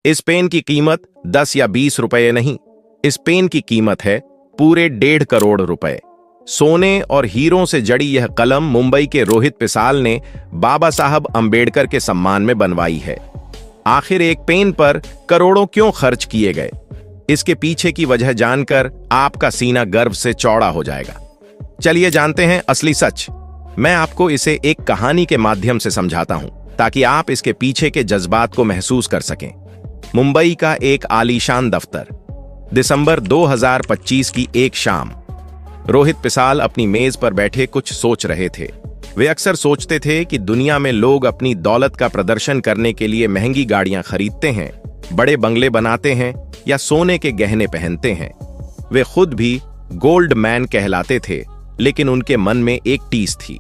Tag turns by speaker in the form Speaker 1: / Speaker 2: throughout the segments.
Speaker 1: इस पेन की कीमत 10 या 20 रुपए नहीं, इस पेन की कीमत है पूरे 1.5 करोड़ रुपए। सोने और हीरों से जड़ी यह कलम मुंबई के रोहित पिसाल ने बाबा साहब अंबेडकर के सम्मान में बनवाई है। आखिर एक पेन पर करोड़ों क्यों खर्च किए गए, इसके पीछे की वजह जानकर आपका सीना गर्व से चौड़ा हो जाएगा। चलिए जानते हैं असली सच। मैं आपको इसे एक कहानी के माध्यम से समझाता हूं ताकि आप इसके पीछे के जज्बात को महसूस कर सकें। मुंबई का एक आलीशान दफ्तर। दिसंबर 2025 की एक शाम। रोहित पिसाल अपनी मेज पर बैठे कुछ सोच रहे थे। वे अक्सर सोचते थे कि दुनिया में लोग अपनी दौलत का प्रदर्शन करने के लिए महंगी गाड़ियां खरीदते हैं, बड़े बंगले बनाते हैं या सोने के गहने पहनते हैं। वे खुद भी गोल्ड मैन कहलाते थे, लेकिन उनके मन में एक टीस थी।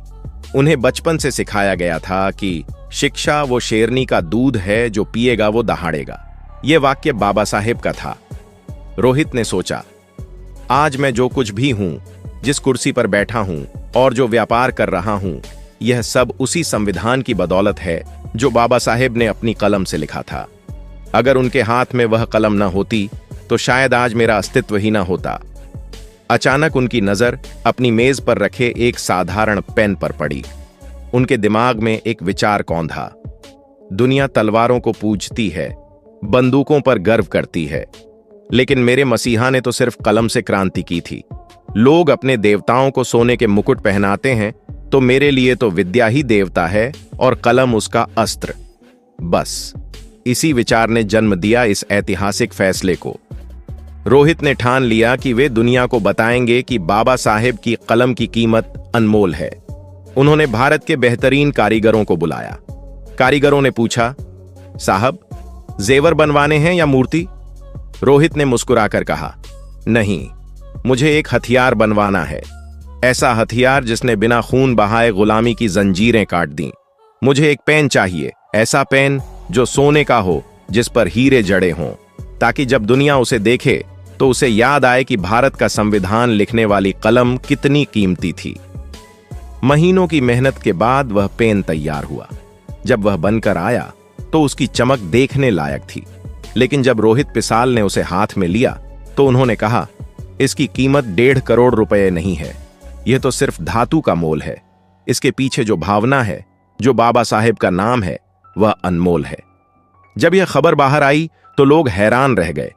Speaker 1: उन्हें बचपन से सिखाया गया था कि शिक्षा वो शेरनी का दूध है, जो पिएगा वो दहाड़ेगा। यह वाक्य बाबा साहेब का था। रोहित ने सोचा, आज मैं जो कुछ भी हूं, जिस कुर्सी पर बैठा हूं और जो व्यापार कर रहा हूं, यह सब उसी संविधान की बदौलत है जो बाबा साहेब ने अपनी कलम से लिखा था। अगर उनके हाथ में वह कलम न होती तो शायद आज मेरा अस्तित्व ही न होता। अचानक उनकी नजर अपनी मेज पर रखे एक साधारण पेन पर पड़ी। उनके दिमाग में एक विचार कौंधा। दुनिया तलवारों को पूजती है, बंदूकों पर गर्व करती है, लेकिन मेरे मसीहा ने तो सिर्फ कलम से क्रांति की थी। लोग अपने देवताओं को सोने के मुकुट पहनाते हैं, तो मेरे लिए तो विद्या ही देवता है और कलम उसका अस्त्र। बस इसी विचार ने जन्म दिया इस ऐतिहासिक फैसले को। रोहित ने ठान लिया कि वे दुनिया को बताएंगे कि बाबा साहेब की कलम की कीमत अनमोल है। उन्होंने भारत के बेहतरीन कारीगरों को बुलाया। कारीगरों ने पूछा, साहब, जेवर बनवाने हैं या मूर्ति? रोहित ने मुस्कुराकर कहा, नहीं, मुझे एक हथियार बनवाना है। ऐसा हथियार जिसने बिना खून बहाए गुलामी की जंजीरें काट दी। मुझे एक पेन चाहिए, ऐसा पेन जो सोने का हो, जिस पर हीरे जड़े हों, ताकि जब दुनिया उसे देखे तो उसे याद आए कि भारत का संविधान लिखने वाली कलम कितनी कीमती थी। महीनों की मेहनत के बाद वह पेन तैयार हुआ। जब वह बनकर आया तो उसकी चमक देखने लायक थी, लेकिन जब रोहित पिसाल ने उसे हाथ में लिया तो उन्होंने कहा, इसकी कीमत 1.5 करोड़ रुपए नहीं है, यह तो सिर्फ धातु का मोल है। इसके पीछे जो भावना है, जो बाबा साहेब का नाम है, वह अनमोल है। जब यह खबर बाहर आई तो लोग हैरान रह गए।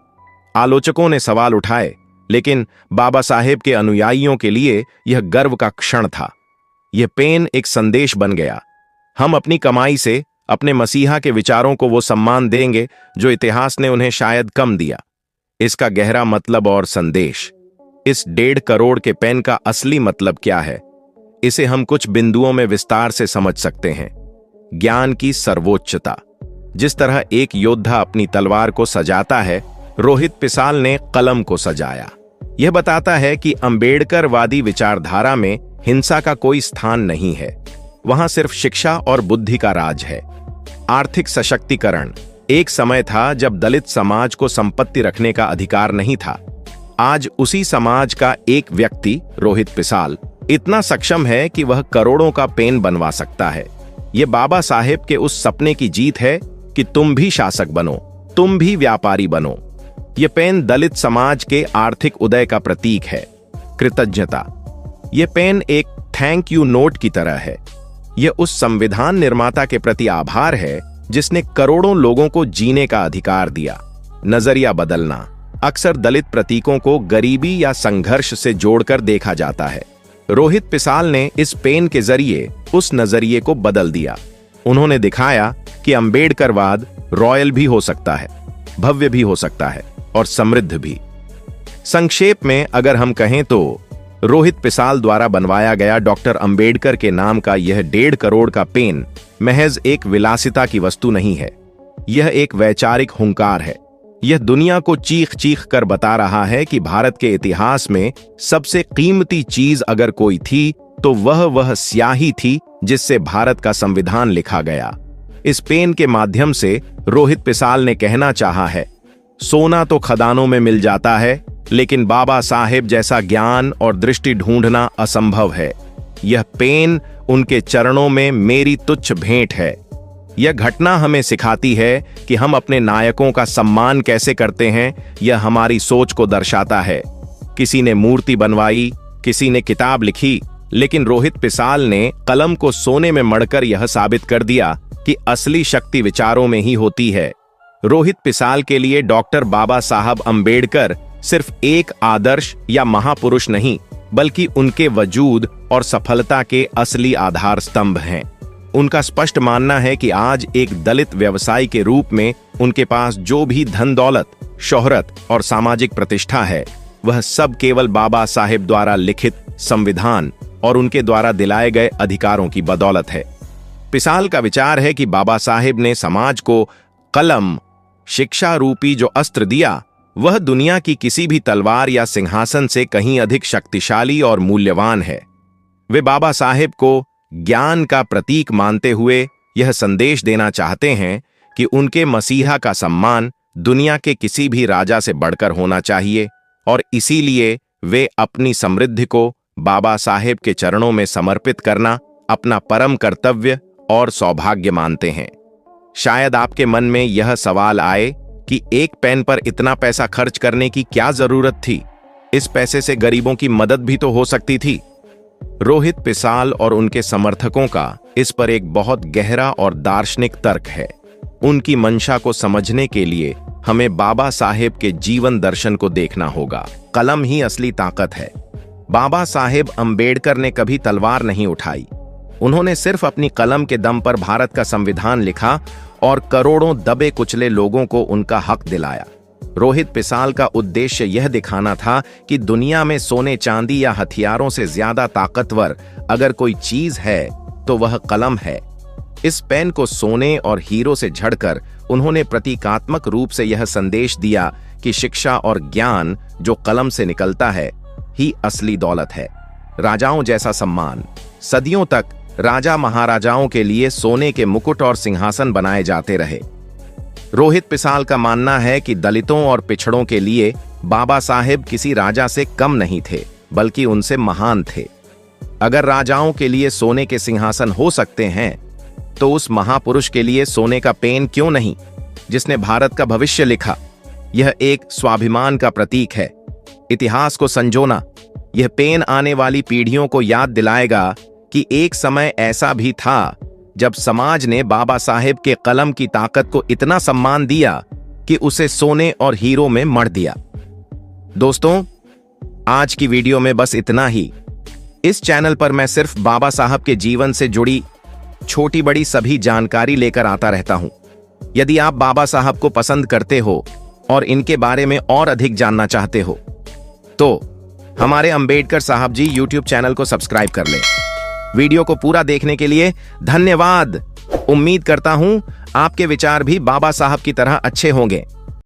Speaker 1: आलोचकों ने सवाल उठाए, लेकिन बाबा साहेब के अनुयायियों के लिए यह गर्व का क्षण था। यह पेन एक संदेश बन गया। हम अपनी कमाई से अपने मसीहा के विचारों को वो सम्मान देंगे जो इतिहास ने उन्हें शायद कम दिया। इसका गहरा मतलब और संदेश। इस 1.5 करोड़ के पेन का असली मतलब क्या है, इसे हम कुछ बिंदुओं में विस्तार से समझ सकते हैं। ज्ञान की सर्वोच्चता। जिस तरह एक योद्धा अपनी तलवार को सजाता है, रोहित पिसाल ने कलम को सजाया। यह बताता है कि अंबेडकरवादी विचारधारा में हिंसा का कोई स्थान नहीं है। वहां सिर्फ शिक्षा और बुद्धि का राज है। आर्थिक सशक्तिकरण। एक समय था जब दलित समाज को संपत्ति रखने का अधिकार नहीं था। आज उसी समाज का एक व्यक्ति, रोहित पिसाल, इतना सक्षम है कि वह करोड़ों का पेन बनवा सकता है। यह बाबा साहेब के उस सपने की जीत है कि तुम भी शासक बनो, तुम भी व्यापारी बनो। यह पेन दलित समाज के आर्थिक उदय का प्रतीक है। कृतज्ञता। यह पेन एक थैंक यू नोट की तरह है। यह उस संविधान निर्माता के प्रति आभार है जिसने करोड़ों लोगों को जीने का अधिकार दिया। नजरिया बदलना। अक्सर दलित प्रतीकों को गरीबी या संघर्ष से जोड़कर देखा जाता है। रोहित पिसाल ने इस पेन के जरिए उस नजरिए को बदल दिया। उन्होंने दिखाया कि अंबेडकरवाद रॉयल भी हो सकता है, भव्य भी हो सकता है और समृद्ध भी। संक्षेप में अगर हम कहें तो रोहित पिसाल द्वारा बनवाया गया डॉक्टर अंबेडकर के नाम का यह 1.5 करोड़ का पेन महज एक विलासिता की वस्तु नहीं है। यह एक वैचारिक हुंकार है। यह दुनिया को चीख चीख कर बता रहा है कि भारत के इतिहास में सबसे कीमती चीज अगर कोई थी तो वह स्याही थी जिससे भारत का संविधान लिखा गया। इस पेन के माध्यम से रोहित पिसाल ने कहना चाहा है, सोना तो खदानों में मिल जाता है, लेकिन बाबा साहेब जैसा ज्ञान और दृष्टि ढूंढना असंभव है। यह पेन उनके चरणों में मेरी तुच्छ भेंट है। यह घटना हमें सिखाती है कि हम अपने नायकों का सम्मान कैसे करते हैं। यह हमारी सोच को दर्शाता है। किसी ने मूर्ति बनवाई, किसी ने किताब लिखी, लेकिन रोहित पिसाल ने कलम को सोने में मढ़कर यह साबित कर दिया कि असली शक्ति विचारों में ही होती है। रोहित पिसाल के लिए डॉक्टर बाबा साहब अंबेडकर सिर्फ एक आदर्श या महापुरुष नहीं, बल्कि उनके वजूद और सफलता के असली आधार स्तंभ हैं। उनका स्पष्ट मानना है कि आज एक दलित व्यवसायी के रूप में उनके पास जो भी धन दौलत, शोहरत और सामाजिक प्रतिष्ठा है, वह सब केवल बाबा साहेब द्वारा लिखित संविधान और उनके द्वारा दिलाए गए अधिकारों की बदौलत है। पिसाल का विचार है कि बाबा साहेब ने समाज को कलम, शिक्षा रूपी जो अस्त्र दिया, वह दुनिया की किसी भी तलवार या सिंहासन से कहीं अधिक शक्तिशाली और मूल्यवान है। वे बाबा साहेब को ज्ञान का प्रतीक मानते हुए यह संदेश देना चाहते हैं कि उनके मसीहा का सम्मान दुनिया के किसी भी राजा से बढ़कर होना चाहिए, और इसीलिए वे अपनी समृद्धि को बाबा साहेब के चरणों में समर्पित करना अपना परम कर्तव्य और सौभाग्य मानते हैं। शायद आपके मन में यह सवाल आए कि एक पेन पर इतना पैसा खर्च करने की क्या जरूरत थी? इस पैसे से गरीबों की मदद भी तो हो सकती थी। रोहित पिसाल और उनके समर्थकों का इस पर एक बहुत गहरा और दार्शनिक तर्क है। उनकी मंशा को समझने के लिए हमें बाबा साहेब के जीवन दर्शन को देखना होगा। कलम ही असली ताकत है। बाबा साहेब अंबेडकर ने कभी तलवार नहीं उठाई। उन्होंने सिर्फ अपनी कलम के दम पर भारत का संविधान लिखा और करोड़ों दबे कुचले लोगों को उनका हक दिलाया। रोहित पिसाल का उद्देश्य यह दिखाना था कि दुनिया में सोने चांदी या हथियारों से ज्यादा ताकतवर अगर कोई चीज है तो वह कलम है। इस पेन को सोने और हीरो से झड़कर उन्होंने प्रतीकात्मक रूप से यह संदेश दिया कि शिक्षा और ज्ञान जो कलम से निकलता है ही असली दौलत है। राजाओं जैसा सम्मान। सदियों तक राजा महाराजाओं के लिए सोने के मुकुट और सिंहासन बनाए जाते रहे। रोहित पिसाल का मानना है कि दलितों और पिछड़ों के लिए बाबा साहेब किसी राजा से कम नहीं थे, बल्कि उनसे महान थे। अगर राजाओं के लिए सोने के सिंहासन हो सकते हैं, तो उस महापुरुष के लिए सोने का पेन क्यों नहीं, जिसने भारत का भविष्य लिखा। यह एक स्वाभिमान का प्रतीक है। इतिहास को संजोना। यह पेन आने वाली पीढ़ियों को याद दिलाएगा कि एक समय ऐसा भी था जब समाज ने बाबा साहेब के कलम की ताकत को इतना सम्मान दिया कि उसे सोने और हीरो में मढ़ दिया। दोस्तों, आज की वीडियो में बस इतना ही। इस चैनल पर मैं सिर्फ बाबा साहब के जीवन से जुड़ी छोटी बड़ी सभी जानकारी लेकर आता रहता हूं। यदि आप बाबा साहब को पसंद करते हो और इनके बारे में और अधिक जानना चाहते हो, तो हमारे अंबेडकर साहब जी YouTube चैनल को सब्सक्राइब कर लें। वीडियो को पूरा देखने के लिए धन्यवाद। उम्मीद करता हूं आपके विचार भी बाबा साहब की तरह अच्छे होंगे।